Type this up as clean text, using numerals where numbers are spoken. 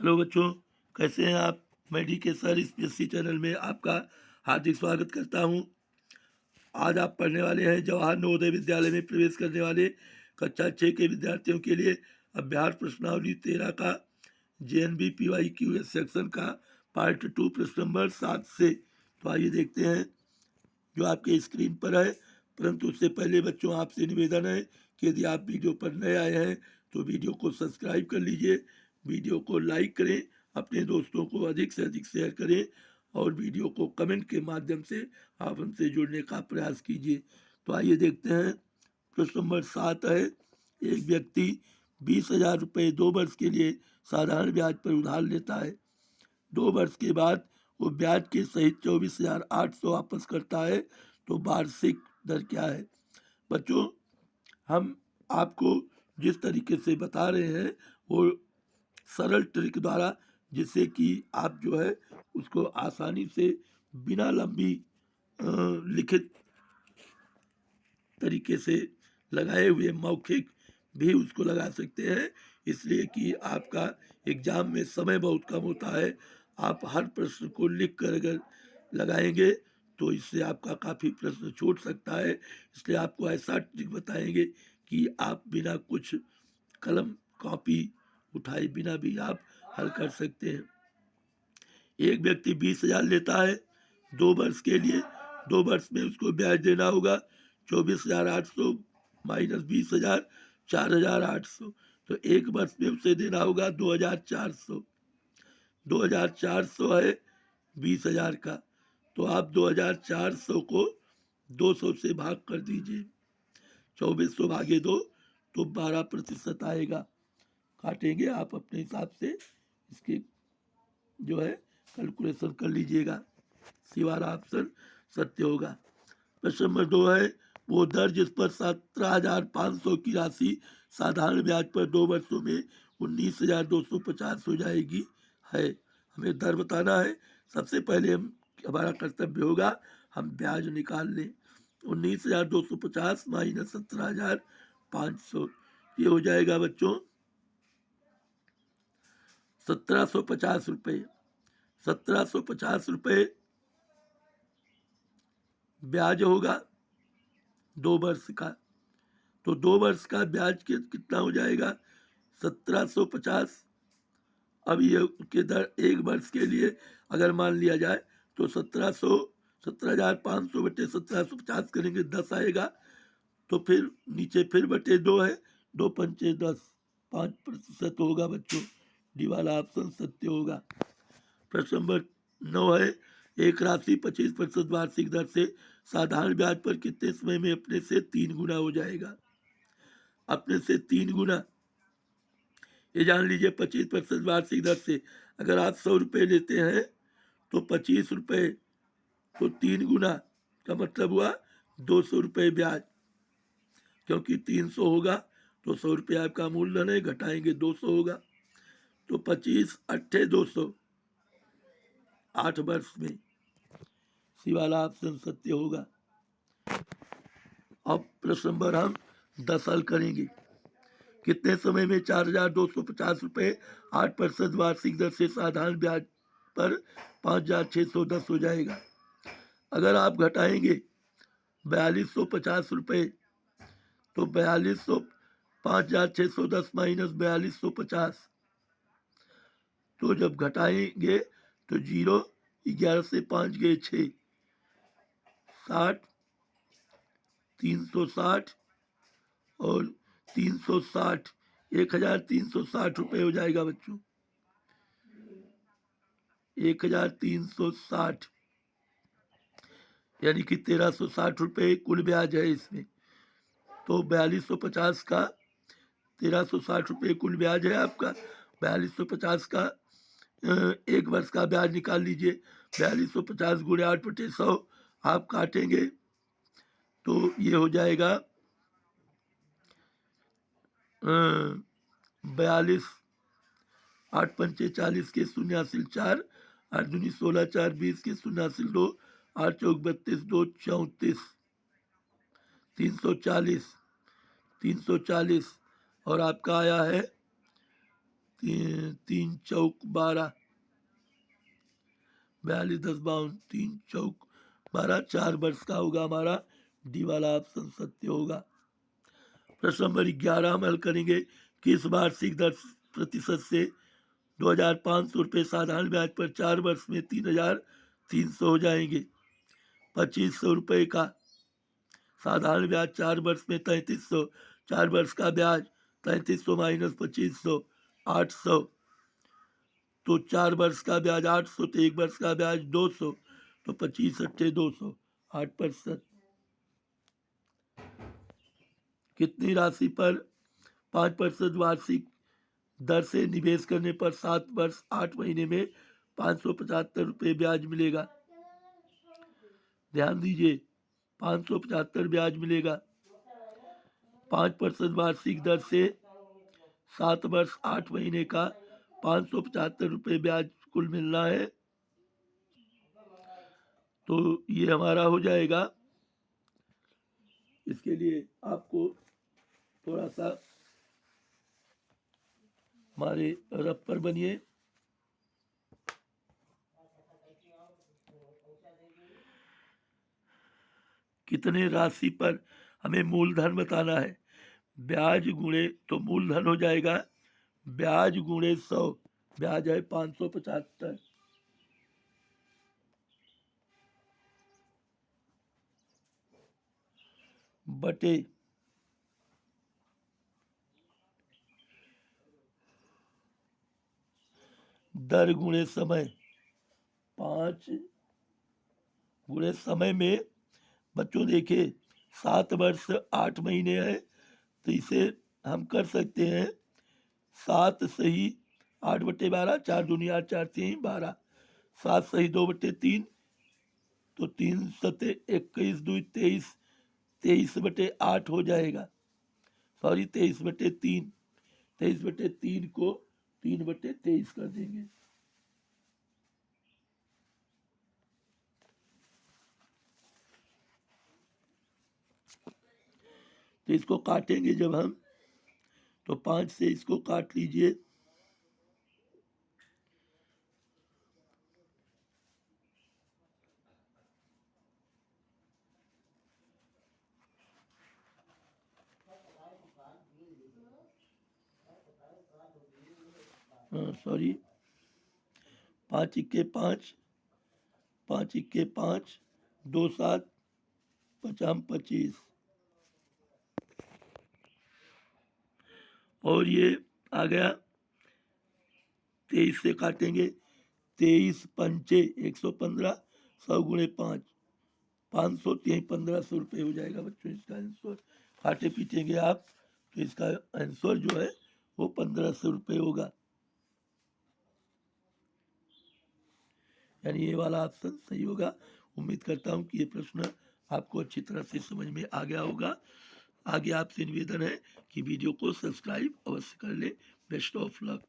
Hello बच्चों, कैसे हैं आप। मैं डी के सर स्पीएससी चैनल में आपका हार्दिक स्वागत करता हूं। आज आप पढ़ने वाले हैं जवाहर नवोदय विद्यालय में प्रवेश करने वाले कक्षा 6 के विद्यार्थियों के लिए अभ्यास प्रश्नावली 13 का JNBPYQS सेक्शन का पार्ट 2 प्रश्न नंबर 7 से। तो आइए देखते हैं जो आपके स्क्रीन पर है। परंतु उससे पहले बच्चों आपसे निवेदन है कि यदि आप वीडियो पर नए आए हैं तो वीडियो को सब्सक्राइब कर लीजिए, वीडियो को लाइक करें, अपने दोस्तों को अधिक से अधिक शेयर करें और वीडियो को कमेंट के माध्यम से आप हमसे जुड़ने का प्रयास कीजिए। तो आइए देखते हैं। प्रश्न नंबर 7 है, एक व्यक्ति 20,000 रुपये 2 वर्ष के लिए साधारण ब्याज पर उधार लेता है। 2 वर्ष के बाद वो ब्याज के सहित 24,800 वापस करता है, तो वार्षिक दर क्या है। बच्चों, हम आपको जिस तरीके से बता रहे हैं वो सरल ट्रिक द्वारा, जिससे कि आप जो है उसको आसानी से बिना लंबी लिखित तरीके से लगाए हुए मौखिक भी उसको लगा सकते हैं। इसलिए कि आपका एग्जाम में समय बहुत कम होता है। आप हर प्रश्न को लिख कर अगर लगाएंगे तो इससे आपका काफ़ी प्रश्न छूट सकता है। इसलिए आपको ऐसा ट्रिक बताएंगे कि आप बिना कुछ कलम कॉपी उठाए बिना भी आप हल कर सकते हैं। एक व्यक्ति 20,000 लेता है 2 वर्ष के लिए। 2 वर्ष में उसको ब्याज देना होगा 24,800 माइनस 20,000, 4,800। तो एक वर्ष में उसे देना होगा 2,400। 2,400 है 20,000 का, तो आप 2,400 को 200 से भाग कर दीजिए। 2400 भागे 2 तो 12% आएगा। काटेंगे आप अपने हिसाब से, इसके जो है कैलकुलेशन कर लीजिएगा। सी वाला ऑप्शन सत्य होगा। प्रश्न नंबर 2 है, वो दर जिस पर 17,500 की राशि साधारण ब्याज पर 2 वर्षों में 19,250 हो जाएगी है। हमें दर बताना है। सबसे पहले हमारा कर्तव्य होगा हम ब्याज निकाल लें। 19,250 माइनस 17,500, ये हो जाएगा बच्चों 1,750 रुपये। 1,750 रुपये ब्याज होगा 2 वर्ष का। तो 2 वर्ष का ब्याज कितना हो जाएगा 1,750। अब ये के दर 1 वर्ष के लिए अगर मान लिया जाए तो 17,500 बटे 1,750 करेंगे 10 आएगा। तो फिर नीचे फिर बटे 2 है, 2 पंचे 10, 5% होगा बच्चों। डी वाला ऑप्शन सत्य होगा। प्रश्न नंबर 9 है, एक राशि 25% वार्षिक दर से साधारण ब्याज पर कितने समय में अपने से 3 गुना हो जाएगा। अपने से 3 गुना, ये जान लीजिए 25% वार्षिक दर से अगर आप 100 रुपये लेते हैं तो 25 रुपये तो 3 गुना का मतलब हुआ 200 रुपये ब्याज, क्योंकि 300 होगा तो 100 रुपये आपका मूलधन है, घटाएंगे 200 होगा। तो 25 अट्ठे 200 8 वर्ष में। सी वाला ऑप्शन सत्य होगा। अब प्रश्न नंबर हम 10 हल करेंगे। कितने समय में 4,250 रुपये 8% वार्षिक दर से साधारण ब्याज पर 5,610 हो जाएगा। अगर आप घटाएंगे 4,250 रुपये तो 4,200 5,610 माइनस 4,250, तो जब घटाएंगे तो 0, 11 से 5 गए 6, 60, 360 और 360, 1,360 रुपये हो जाएगा बच्चों। 1,360 यानी कि 1,360 रुपये कुल ब्याज है इसमें। तो 4,250 का 1,360 रुपये कुल ब्याज है आपका। 4,250 का 1 वर्ष का ब्याज निकाल लीजिए। 4,250 गुणे 8/100 आप काटेंगे तो ये हो जाएगा 42, 8 पंचे 40 के 0 हासिल 4, 8 दूनी 16, 4 20 के 0 हासिल 2, 8 चौक 32, 2 34, 340 और आपका आया है तीन चौक 12, 42 10 52, 3 चौक 12, 4 वर्ष का होगा हमारा। डी वाला ऑप्शन सत्य होगा। प्रश्न नंबर 11 हम हल करेंगे। किस वार्षिक दर प्रतिशत से 2,500 रुपये साधारण ब्याज पर 4 वर्ष में 3,300 हो जाएंगे। 2,500 रुपये का साधारण ब्याज 4 वर्ष में 3,300, 4 वर्ष का ब्याज 3,300 माइनस 2,500 800, तो 4 वर्ष का ब्याज 800, तो 1 वर्ष का ब्याज 200, तो 25 अट्ठे 200, 8%। कितनी राशि पर 5% वार्षिक दर से निवेश करने पर 7 वर्ष 8 महीने में 575 रुपये ब्याज मिलेगा? ध्यान दीजिए, 575 ब्याज मिलेगा। 5% वार्षिक दर से 7 वर्ष 8 महीने का 575 रुपये ब्याज कुल मिलना है। तो ये हमारा हो जाएगा। इसके लिए आपको थोड़ा सा हमारे रफ पर बनिए। कितने राशि पर हमें मूलधन बताना है। ब्याज गुणे, तो मूलधन हो जाएगा ब्याज गुणे 100, ब्याज है 575 बटे दर गुणे समय। 5 गुणे समय में बच्चों देखिए 7 वर्ष 8 महीने है, तो इसे हम कर सकते हैं 7 सही 8/12, 4 दूनी 8, 4 3 12, 7 सही 2/3, तो 3 सते 21 2 23, 23/8 हो जाएगा। सॉरी 23/3, 23/3 को 3/23 कर देंगे। तो इसको काटेंगे जब हम, तो 5 से इसको काट लीजिए। सॉरी 5 इक्के 5, 5 इक्के 5, 2 7 50 25, और ये आ गया 23 से काटेंगे। 23 पंचे 115, 100 गुणे 5, 500, 1,500 रुपये हो जाएगा बच्चों इसका आंसर। काटे पीटेंगे आप तो इसका आंसर जो है वो 1,500 रुपये होगा। यानी ये वाला ऑप्शन सही होगा। उम्मीद करता हूँ कि ये प्रश्न आपको अच्छी तरह से समझ में आ गया होगा। आगे आपसे निवेदन है कि वीडियो को सब्सक्राइब अवश्य कर ले। Best of luck.